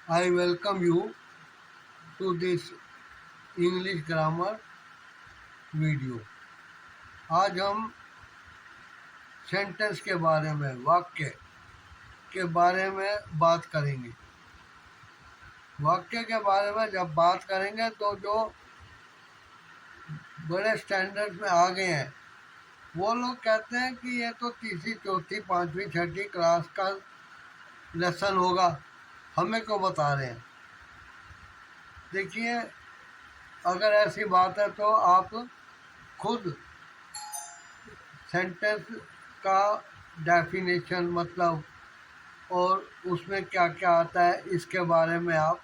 I welcome you to this English grammar video. आज हम sentence के बारे में, वाक्य के बारे में बात करेंगे। वाक्य के बारे में जब बात करेंगे तो जो बड़े स्टैंडर्ड में आ गए हैं वो लोग कहते हैं कि ये तो तीसरी चौथी पाँचवीं छठी क्लास का लेसन होगा, हमें क्यों बता रहे हैं। देखिए, अगर ऐसी बात है तो आप खुद सेंटेंस का डेफिनेशन मतलब और उसमें क्या क्या आता है इसके बारे में आप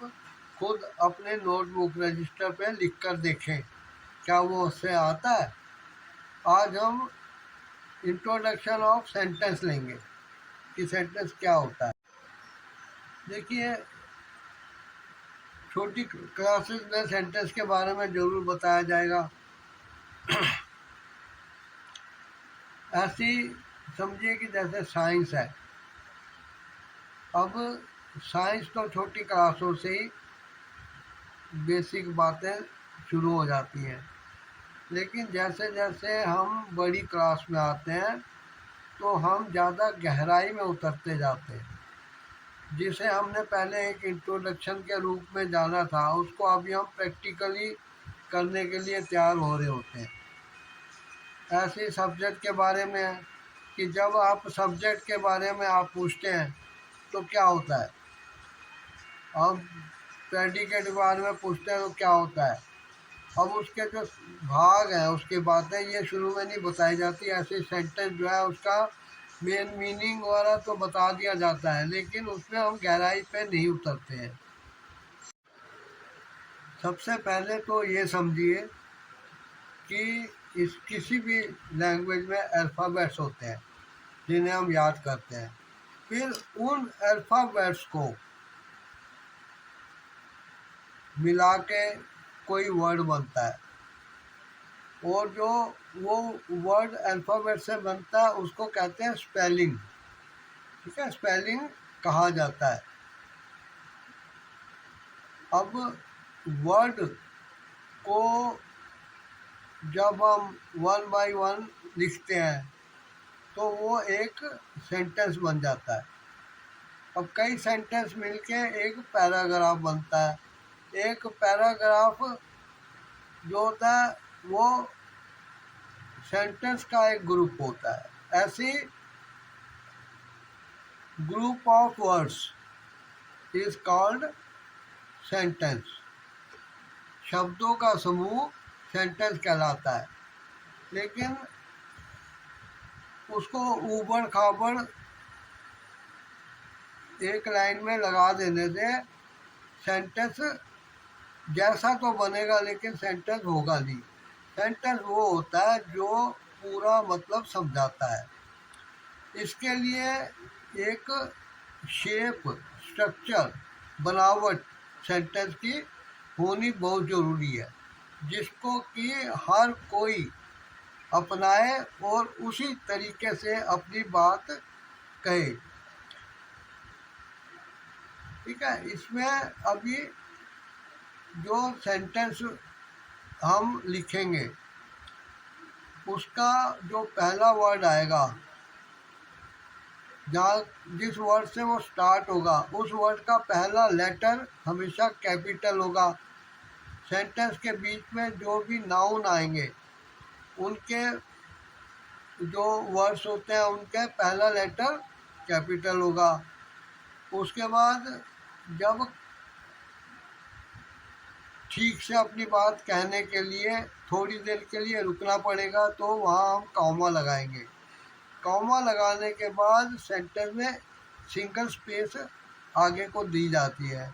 खुद अपने नोटबुक रजिस्टर पे लिख कर देखें, क्या वो उससे आता है। आज हम इंट्रोडक्शन ऑफ सेंटेंस लेंगे कि सेंटेंस क्या होता है। देखिए, छोटी क्लासेस में सेंटेंस के बारे में ज़रूर बताया जाएगा। ऐसी समझिए कि जैसे साइंस है। अब साइंस तो छोटी क्लासों से ही बेसिक बातें शुरू हो जाती हैं, लेकिन जैसे जैसे हम बड़ी क्लास में आते हैं तो हम ज़्यादा गहराई में उतरते जाते हैं। जिसे हमने पहले एक इंट्रोडक्शन के रूप में जाना था उसको अभी हम प्रैक्टिकली करने के लिए तैयार हो रहे होते हैं। ऐसे सब्जेक्ट के बारे में है कि जब आप सब्जेक्ट के बारे में आप पूछते हैं तो क्या होता है, अब प्रेडिकेट के बारे में पूछते हैं तो क्या होता है। अब उसके जो भाग हैं उसकी बातें ये शुरू में नहीं बताई जाती। ऐसे सेंटेंस जो है उसका मेन मीनिंग वगैरह तो बता दिया जाता है, लेकिन उसमें हम गहराई पे नहीं उतरते हैं। सबसे पहले तो ये समझिए कि इस किसी भी लैंग्वेज में अल्फ़ाबेट्स होते हैं जिन्हें हम याद करते हैं। फिर उन अल्फ़ाबेट्स को मिला के कोई वर्ड बनता है, और जो वो वर्ड अल्फ़ाबेट से बनता है उसको कहते हैं स्पेलिंग। ठीक है, स्पेलिंग कहा जाता है। अब वर्ड को जब हम वन बाय वन लिखते हैं तो वो एक सेंटेंस बन जाता है। अब कई सेंटेंस मिलके एक पैराग्राफ बनता है। एक पैराग्राफ जो होता है वो सेंटेंस का एक ग्रुप होता है। ऐसी group of words is called sentence. शब्दों का समूह सेंटेंस कहलाता है, लेकिन उसको ऊबड़ खाबड़ एक लाइन में लगा देने से सेंटेंस जैसा तो बनेगा लेकिन सेंटेंस होगा नहीं। सेंटेंस वो होता है जो पूरा मतलब समझाता है। इसके लिए एक शेप, स्ट्रक्चर, बनावट सेंटेंस की होनी बहुत ज़रूरी है, जिसको कि हर कोई अपनाए और उसी तरीके से अपनी बात कहे। ठीक है, इसमें अभी जो सेंटेंस हम लिखेंगे उसका जो पहला वर्ड आएगा, जहाँ जिस वर्ड से वो स्टार्ट होगा उस वर्ड का पहला लेटर हमेशा कैपिटल होगा। सेंटेंस के बीच में जो भी नाउन आएंगे उनके जो वर्ड्स होते हैं उनके पहला लेटर कैपिटल होगा। उसके बाद जब ठीक से अपनी बात कहने के लिए थोड़ी देर के लिए रुकना पड़ेगा तो वहाँ हम कॉमा लगाएंगे। कॉमा लगाने के बाद सेंटेंस में सिंगल स्पेस आगे को दी जाती है।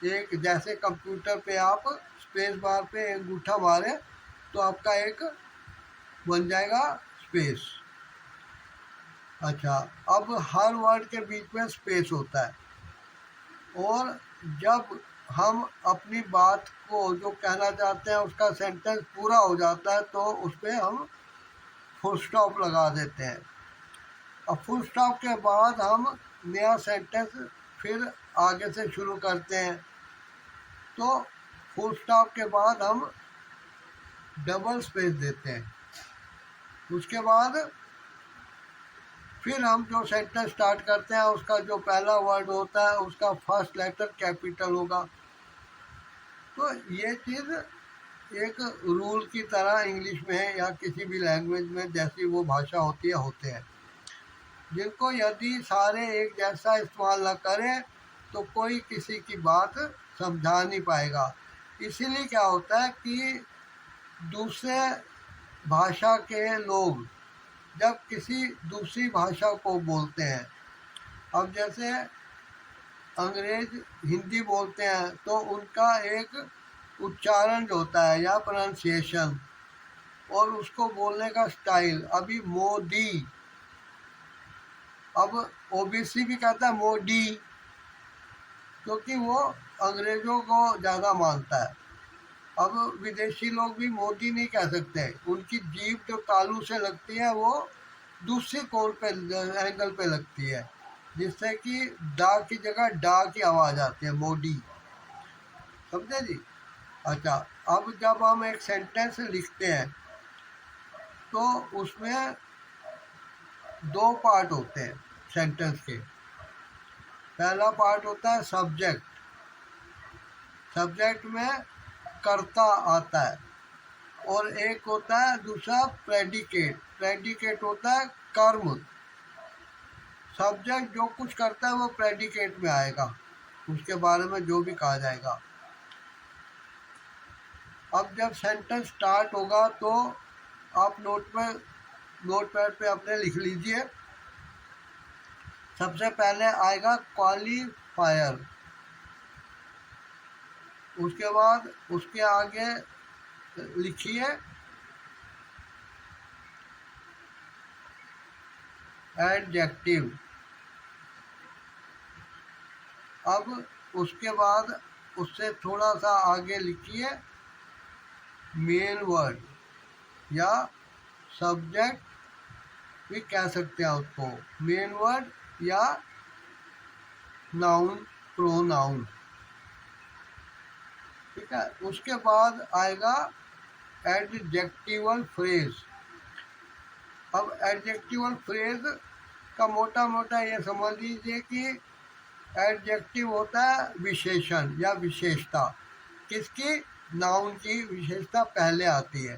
एक जैसे कंप्यूटर पे आप स्पेस बार पे अंगूठा मारें तो आपका एक बन जाएगा स्पेस। अच्छा, अब हर वर्ड के बीच में स्पेस होता है, और जब हम अपनी बात को जो कहना चाहते हैं उसका सेंटेंस पूरा हो जाता है तो उस पर हम फुल स्टॉप लगा देते हैं। अब फुल स्टॉप के बाद हम नया सेंटेंस फिर आगे से शुरू करते हैं। तो फुल स्टॉप के बाद हम डबल स्पेस देते हैं। उसके बाद फिर हम जो सेंटेंस स्टार्ट करते हैं उसका जो पहला वर्ड होता है उसका फर्स्ट लेटर कैपिटल होगा। तो ये चीज़ एक रूल की तरह इंग्लिश में या किसी भी लैंग्वेज में जैसी वो भाषा होती है होते हैं, जिनको यदि सारे एक जैसा इस्तेमाल न करें तो कोई किसी की बात समझा नहीं पाएगा। इसीलिए क्या होता है कि दूसरे भाषा के लोग जब किसी दूसरी भाषा को बोलते हैं, अब जैसे अंग्रेज हिंदी बोलते हैं तो उनका एक उच्चारण जो होता है या प्रोनाउंसिएशन और उसको बोलने का स्टाइल, अभी मोदी, अब ओबीसी भी कहता है मोदी, क्योंकि वो अंग्रेज़ों को ज़्यादा मानता है। अब विदेशी लोग भी मोदी नहीं कह सकते, उनकी जीभ जो तालू से लगती है वो दूसरे कोण पे एंगल पे लगती है, जिससे कि डा की जगह डा की आवाज़ आती है, मोदी। समझे जी? अच्छा, अब जब हम एक सेंटेंस लिखते हैं तो उसमें दो पार्ट होते हैं सेंटेंस के। पहला पार्ट होता है सब्जेक्ट, सब्जेक्ट में कर्ता आता है, और एक होता है दूसरा प्रेडिकेट, प्रेडिकेट होता है कर्म। सब्जेक्ट जो कुछ करता है वो प्रेडिकेट में आएगा, उसके बारे में जो भी कहा जाएगा। अब जब सेंटेंस स्टार्ट होगा तो आप नोट पैड पे अपने लिख लीजिए। सबसे पहले आएगा क्वालिफायर, उसके बाद उसके आगे लिखिए एडजेक्टिव। अब उसके बाद उससे थोड़ा सा आगे लिखिए मेन वर्ड या सब्जेक्ट भी कह सकते हैं उसको, मेन वर्ड या नाउन, प्रोनाउन। ठीक है, उसके बाद आएगा एडजेक्टिवल फ्रेज। अब एडजेक्टिवल फ्रेज का मोटा मोटा ये समझ लीजिए कि एडजेक्टिव होता है विशेषण या विशेषता, किसकी? नाउन की विशेषता पहले आती है।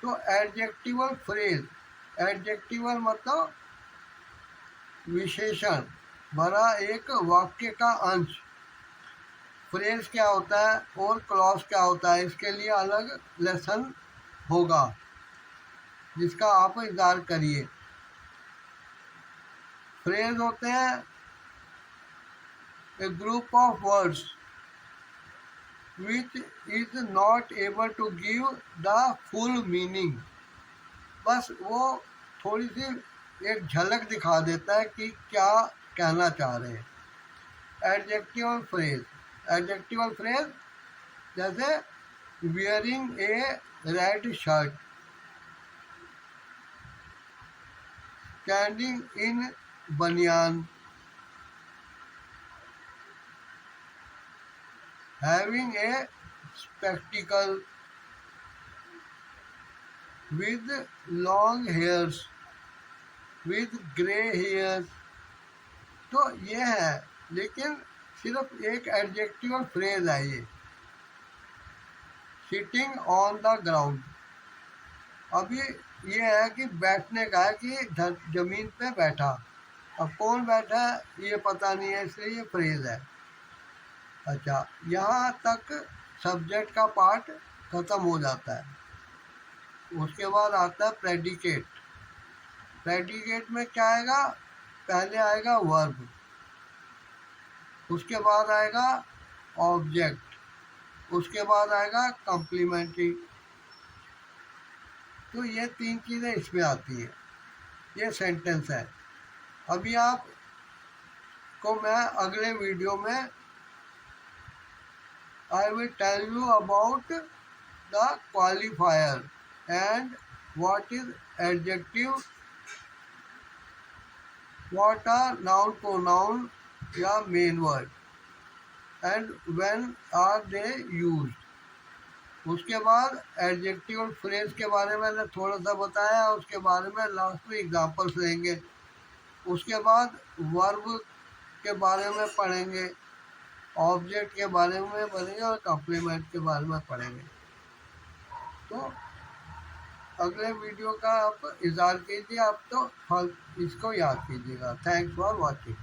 तो एडजेक्टिवल फ्रेज, एडजेक्टिवल मतलब विशेषण भरा एक वाक्य का अंश। फ्रेज क्या होता है और क्लॉज क्या होता है, इसके लिए अलग लेसन होगा जिसका आप इंतजार करिए। फ्रेज होते हैं a group of words which is not able to give the full meaning। बस वो थोड़ी सी एक झलक दिखा देता है कि क्या कहना चाह रहे हैं। एडजेक्टिवल फ्रेज, एडजेक्टिवल फ्रेज जैसे wearing A red shirt, standing in बनियान, having a spectacle, with long hairs, with grey hairs। तो ये है, लेकिन सिर्फ एक एडजेक्टिवल फ्रेज है ये। सिटिंग ऑन द ग्राउंड, अभी ये है कि बैठने का है कि जमीन पे बैठा, अब कौन बैठा है ये पता नहीं है, इसलिए ये फ्रेज है। अच्छा, यहाँ तक सब्जेक्ट का पार्ट ख़त्म हो जाता है। उसके बाद आता है प्रेडिकेट। प्रेडिकेट में क्या आएगा? पहले आएगा वर्ब, उसके बाद आएगा ऑब्जेक्ट, उसके बाद आएगा कॉम्प्लीमेंट्री। तो ये तीन चीज़ें इसमें आती हैं। ये सेंटेंस है। अभी आप को मैं अगले वीडियो में I will tell you about the qualifier and what is adjective, what are noun pronoun या main word, and when are they used. उसके बाद एडजेक्टिव और फ्रेज के बारे में मैंने थोड़ा सा बताया, उसके बारे में लास्ट में एग्जांपल्स लेंगे। उसके बाद वर्ब के बारे में पढ़ेंगे, ऑब्जेक्ट के बारे में पढ़ेंगे और कॉम्प्लीमेंट के बारे में पढ़ेंगे। तो अगले वीडियो का आप इंतज़ार कीजिए, आप तो इसको याद कीजिएगा। Thanks for watching.